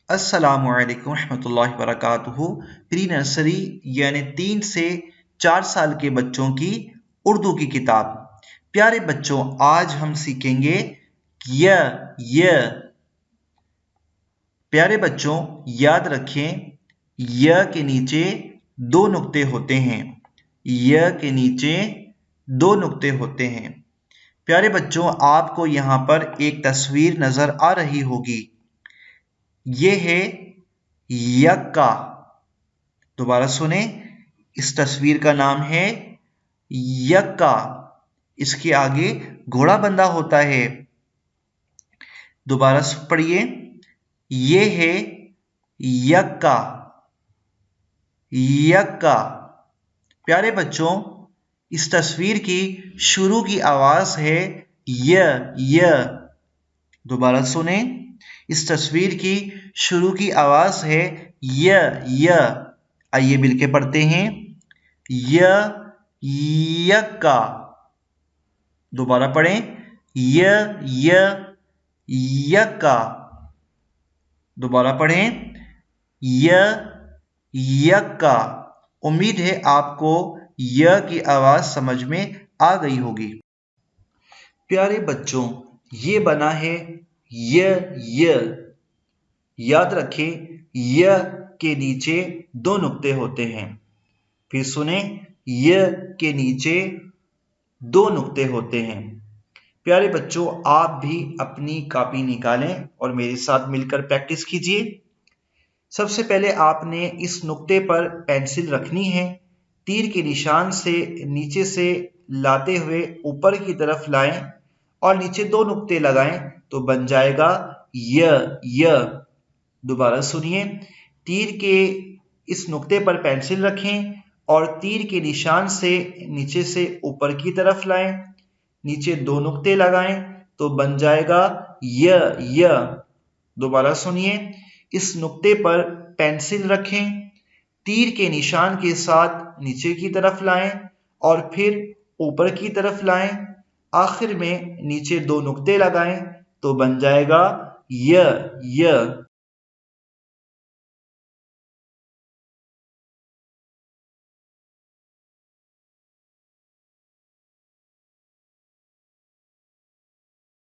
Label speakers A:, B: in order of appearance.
A: अस्सलामुअलैकुम रहमतुल्लाहि व बरकातुहू। प्री नर्सरी यानी 3 से 4 साल के बच्चों की उर्दू की किताब। प्यारे बच्चों, आज हम सीखेंगे य। प्यारे बच्चों, याद रखें य के नीचे 2 नुक्ते होते हैं। य के नीचे 2 नुक्ते होते हैं। प्यारे बच्चों, आपको यहाँ पर एक तस्वीर नजर आ रही होगी। ये है यक्का। दोबारा सुने, इस तस्वीर का नाम है यक्का। इसके आगे घोड़ा बंधा होता है। दोबारा पढ़िए, ये है यक्का। यक्का। प्यारे बच्चों, इस तस्वीर की शुरू की आवाज है य। दोबारा सुने, इस तस्वीर की शुरू की आवाज है य। आइए मिलके पढ़ते हैं यक्का। दोबारा पढ़ें यक्का। दोबारा पढ़ें यक्का। उम्मीद है आपको य की आवाज समझ में आ गई होगी। प्यारे बच्चों, ये बना है य। याद रखें, य के नीचे 2 नुक्ते होते हैं। फिर सुने, य के नीचे 2 नुक्ते होते हैं। प्यारे बच्चों, आप भी अपनी कॉपी निकालें और मेरे साथ मिलकर प्रैक्टिस कीजिए। सबसे पहले आपने इस नुक्ते पर पेंसिल रखनी है। तीर के निशान से नीचे से लाते हुए ऊपर की तरफ लाएं और नीचे 2 नुक्ते लगाएं तो बन जाएगा य। दोबारा सुनिए, तीर के इस नुक्ते पर पेंसिल रखें और तीर के निशान से नीचे से ऊपर की तरफ लाएं, नीचे 2 नुक्ते लगाएं तो बन जाएगा य। दोबारा सुनिए, इस नुक्ते पर पेंसिल रखें, तीर के निशान के साथ नीचे की तरफ लाएं और फिर ऊपर की तरफ लाएं, आखिर में नीचे 2 नुक्ते लगाएं तो बन जाएगा य।